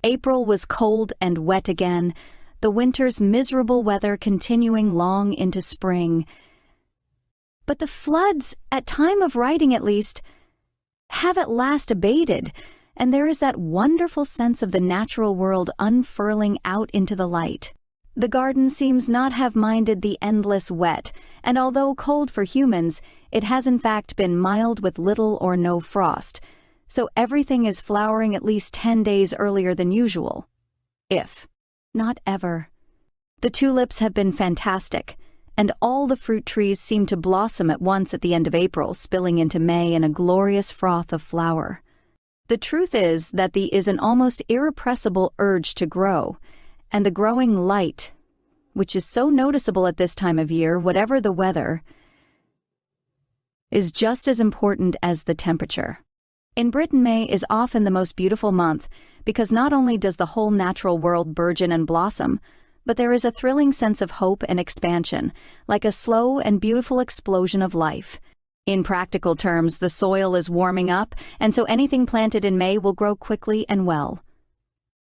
April was cold and wet again, the winter's miserable weather continuing long into spring. But the floods, at time of writing at least, have at last abated, and there is that wonderful sense of the natural world unfurling out into the light. The garden seems not have minded the endless wet, and although cold for humans, it has in fact been mild with little or no frost, so everything is flowering at least 10 days earlier than usual. If not ever. The tulips have been fantastic, and all the fruit trees seem to blossom at once at the end of April, spilling into May in a glorious froth of flower. The truth is that there is an almost irrepressible urge to grow, and the growing light, which is so noticeable at this time of year, whatever the weather, is just as important as the temperature. In Britain, May is often the most beautiful month because not only does the whole natural world burgeon and blossom, but there is a thrilling sense of hope and expansion, like a slow and beautiful explosion of life. In practical terms, the soil is warming up, and so anything planted in May will grow quickly and well.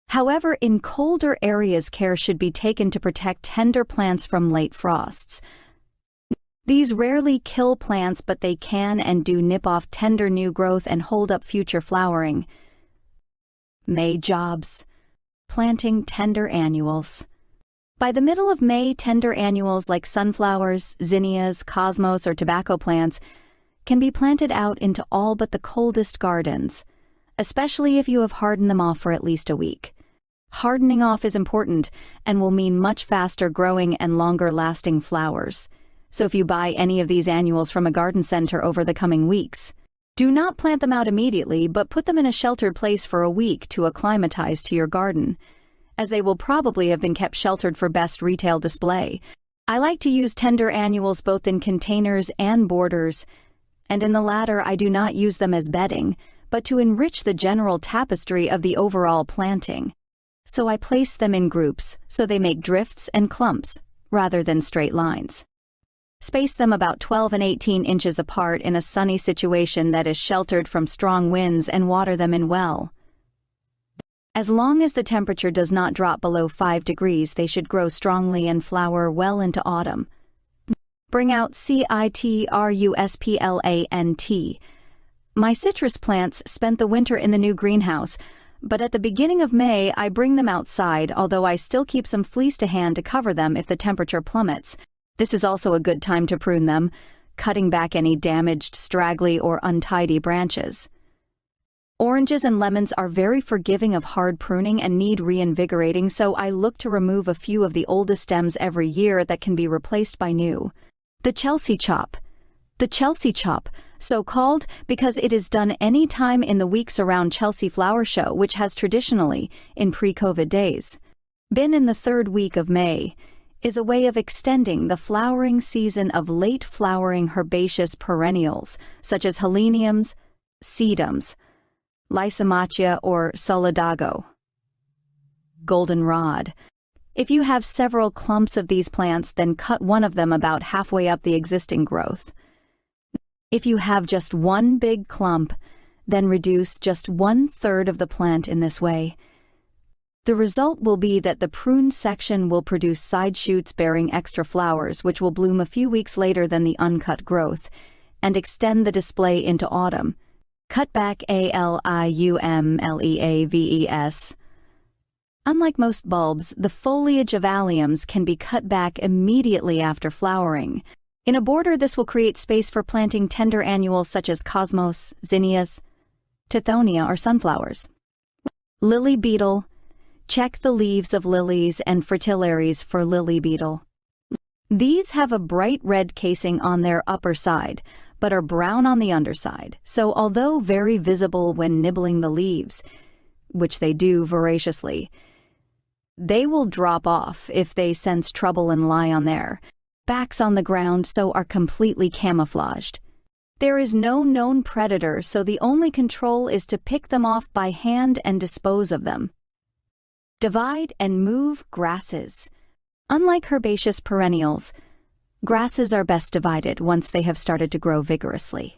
However, in colder areas, care should be taken to protect tender plants from late frosts. These rarely kill plants, but they can and do nip off tender new growth and hold up future flowering. May jobs. Planting tender annuals. By the middle of May, tender annuals like sunflowers, zinnias, cosmos, or tobacco plants can be planted out into all but the coldest gardens, especially if you have hardened them off for at least a week. Hardening off is important and will mean much faster growing and longer-lasting flowers. So if you buy any of these annuals from a garden center over the coming weeks, do not plant them out immediately, but put them in a sheltered place for a week to acclimatize to your garden, as they will probably have been kept sheltered for best retail display. I like to use tender annuals both in containers and borders, and in the latter I do not use them as bedding, but to enrich the general tapestry of the overall planting. So I place them in groups so they make drifts and clumps rather than straight lines. Space them about 12 and 18 inches apart in a sunny situation that is sheltered from strong winds and water them in well. As long as the temperature does not drop below 5 degrees, they should grow strongly and flower well into autumn. Bring out citrusplant. My citrus plants spent the winter in the new greenhouse, but at the beginning of May I bring them outside, although I still keep some fleece to hand to cover them if the temperature plummets. This is also a good time to prune them, cutting back any damaged, straggly, or untidy branches. Oranges and lemons are very forgiving of hard pruning and need reinvigorating, so I look to remove a few of the oldest stems every year that can be replaced by new. The Chelsea chop, so called because it is done any time in the weeks around Chelsea Flower Show, which has traditionally, in pre-COVID days, been in the third week of May, is a way of extending the flowering season of late-flowering herbaceous perennials, such as heleniums, sedums, lysomachia, or solidago. Goldenrod. If you have several clumps of these plants, then cut one of them about halfway up the existing growth. If you have just one big clump, then reduce just 1/3 of the plant in this way. The result will be that the pruned section will produce side shoots bearing extra flowers, which will bloom a few weeks later than the uncut growth, and extend the display into autumn. Cut back aliumleaves. Unlike most bulbs, the foliage of alliums can be cut back immediately after flowering. In a border, this will create space for planting tender annuals such as cosmos, zinnias, tithonia, or sunflowers. Lily beetle. Check the leaves of lilies and fritillaries for lily beetle. These have a bright red casing on their upper side, but are brown on the underside, so although very visible when nibbling the leaves, which they do voraciously, they will drop off if they sense trouble and lie on their backs on the ground, so are completely camouflaged. There is no known predator, so the only control is to pick them off by hand and dispose of them. Divide and move grasses. Unlike herbaceous perennials, grasses are best divided once they have started to grow vigorously.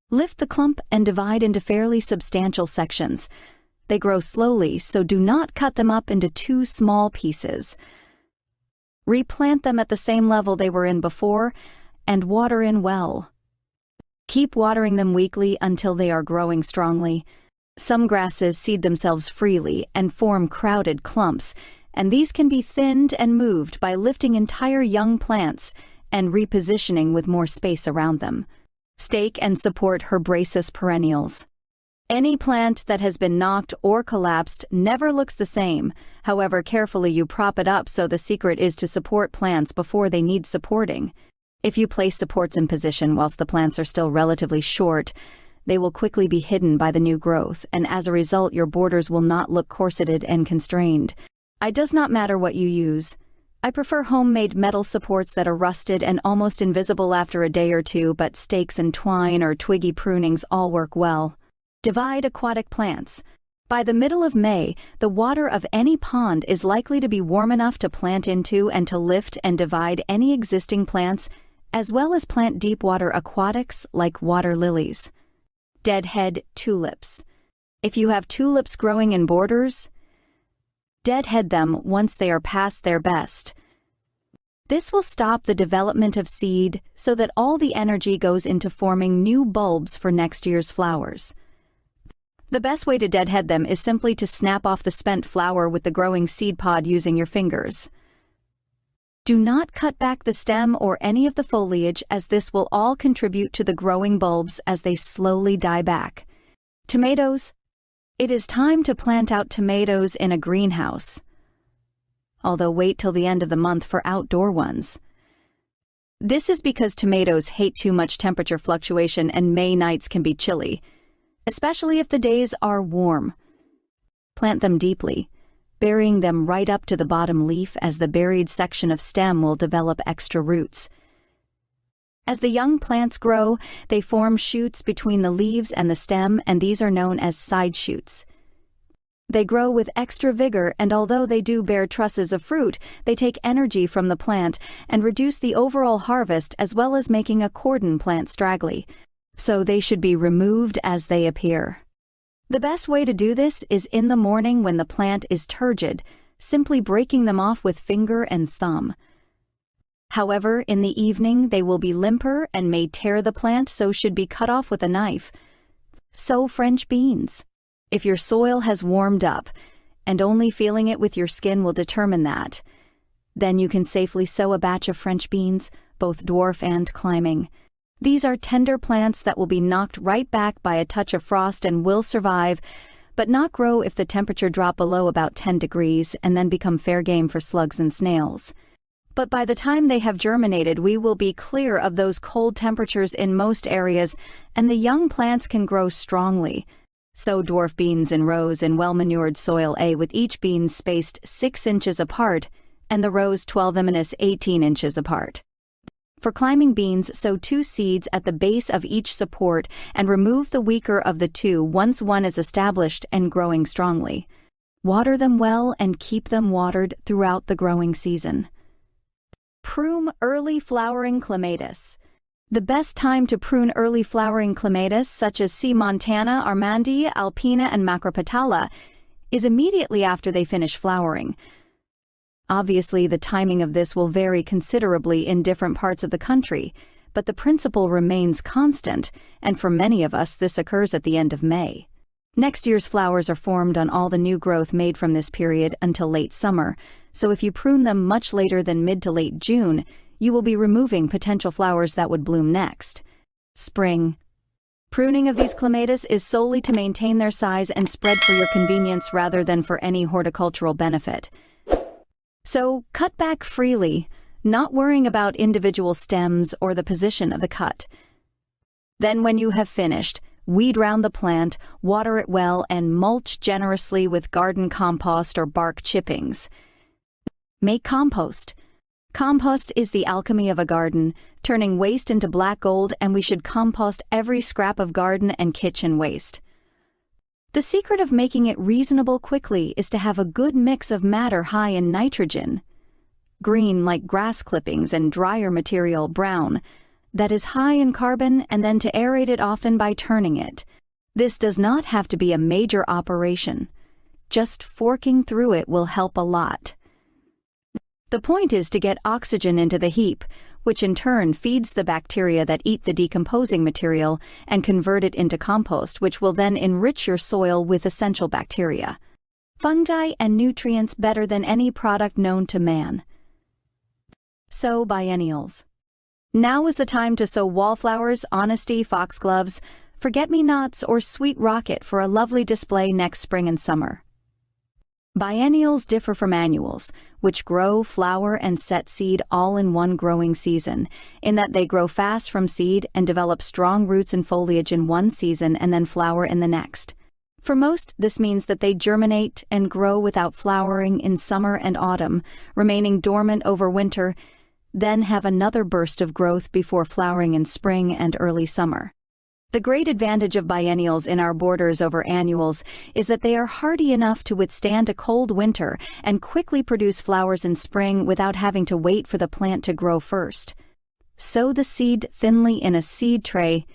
Lift the clump and divide into fairly substantial sections. They grow slowly, so do not cut them up into too small pieces. Replant them at the same level they were in before, and water in well. Keep watering them weekly until they are growing strongly. Some grasses seed themselves freely and form crowded clumps, and these can be thinned and moved by lifting entire young plants and repositioning with more space around them. Stake and support herbaceous perennials. Any plant that has been knocked or collapsed never looks the same, however carefully you prop it up, so the secret is to support plants before they need supporting. If you place supports in position whilst the plants are still relatively short, they will quickly be hidden by the new growth, and as a result your borders will not look corseted and constrained. It does not matter what you use. I prefer homemade metal supports that are rusted and almost invisible after a day or two, but stakes and twine or twiggy prunings all work well. Divide aquatic plants. By the middle of May, the water of any pond is likely to be warm enough to plant into and to lift and divide any existing plants, as well as plant deep water aquatics like water lilies. Deadhead tulips. If you have tulips growing in borders, deadhead them once they are past their best. This will stop the development of seed so that all the energy goes into forming new bulbs for next year's flowers. The best way to deadhead them is simply to snap off the spent flower with the growing seed pod using your fingers. Do not cut back the stem or any of the foliage, as this will all contribute to the growing bulbs as they slowly die back. Tomatoes. It is time to plant out tomatoes in a greenhouse, although wait till the end of the month for outdoor ones. This is because tomatoes hate too much temperature fluctuation and May nights can be chilly, especially if the days are warm. Plant them deeply, burying them right up to the bottom leaf, as the buried section of stem will develop extra roots. As the young plants grow, they form shoots between the leaves and the stem, and these are known as side shoots. They grow with extra vigor, and although they do bear trusses of fruit, they take energy from the plant and reduce the overall harvest, as well as making a cordon plant straggly, so they should be removed as they appear. The best way to do this is in the morning when the plant is turgid, simply breaking them off with finger and thumb. However, in the evening they will be limper and may tear the plant, so should be cut off with a knife. Sow French beans. If your soil has warmed up, and only feeling it with your skin will determine that, then you can safely sow a batch of French beans, both dwarf and climbing. These are tender plants that will be knocked right back by a touch of frost and will survive, but not grow if the temperature drop below about 10 degrees and then become fair game for slugs and snails. But by the time they have germinated, we will be clear of those cold temperatures in most areas, and the young plants can grow strongly. Sow dwarf beans in rows in well-manured soil A, with each bean spaced 6 inches apart and the rows 12-18 inches apart. For climbing beans, sow 2 seeds at the base of each support and remove the weaker of the two once one is established and growing strongly. Water them well and keep them watered throughout the growing season. Prune early flowering clematis. The best time to prune early flowering clematis, such as C. montana, armandi, alpina, and macropetala, is immediately after they finish flowering. Obviously, the timing of this will vary considerably in different parts of the country, but the principle remains constant, and for many of us this occurs at the end of May. Next year's flowers are formed on all the new growth made from this period until late summer, so if you prune them much later than mid to late June, you will be removing potential flowers that would bloom next. Spring. Pruning of these clematis is solely to maintain their size and spread for your convenience rather than for any horticultural benefit. So cut back freely, not worrying about individual stems or the position of the cut. Then when you have finished, weed round the plant, water it well, and mulch generously with garden compost or bark chippings. Make compost. Compost is the alchemy of a garden, turning waste into black gold, and we should compost every scrap of garden and kitchen waste. The secret of making it reasonable quickly is to have a good mix of matter high in nitrogen, green like grass clippings, and drier material, brown, that is high in carbon, and then to aerate it often by turning it. This does not have to be a major operation. Just forking through it will help a lot. The point is to get oxygen into the heap, which in turn feeds the bacteria that eat the decomposing material and convert it into compost, which will then enrich your soil with essential bacteria, fungi, and nutrients better than any product known to man. Sow biennials. Now is the time to sow wallflowers, honesty, foxgloves, forget-me-nots, or sweet rocket for a lovely display next spring and summer. Biennials differ from annuals, which grow, flower, and set seed all in one growing season, in that they grow fast from seed and develop strong roots and foliage in one season and then flower in the next. For most, this means that they germinate and grow without flowering in summer and autumn, remaining dormant over winter, then have another burst of growth before flowering in spring and early summer. The great advantage of biennials in our borders over annuals is that they are hardy enough to withstand a cold winter and quickly produce flowers in spring without having to wait for the plant to grow first. Sow the seed thinly in a seed tray,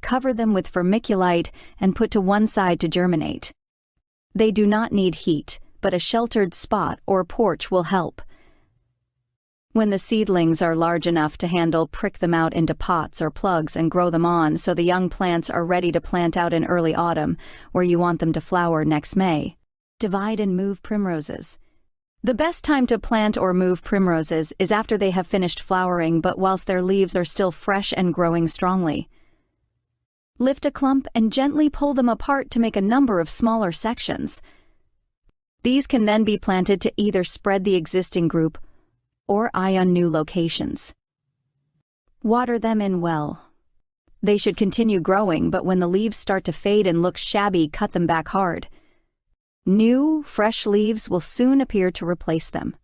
cover them with vermiculite, and put to one side to germinate. They do not need heat, but a sheltered spot or porch will help. When the seedlings are large enough to handle, prick them out into pots or plugs and grow them on so the young plants are ready to plant out in early autumn, where you want them to flower next May. Divide and move primroses. The best time to plant or move primroses is after they have finished flowering but whilst their leaves are still fresh and growing strongly. Lift a clump and gently pull them apart to make a number of smaller sections. These can then be planted to either spread the existing group or eye on new locations. Water them in well. They should continue growing, but when the leaves start to fade and look shabby, cut them back hard. New, fresh leaves will soon appear to replace them.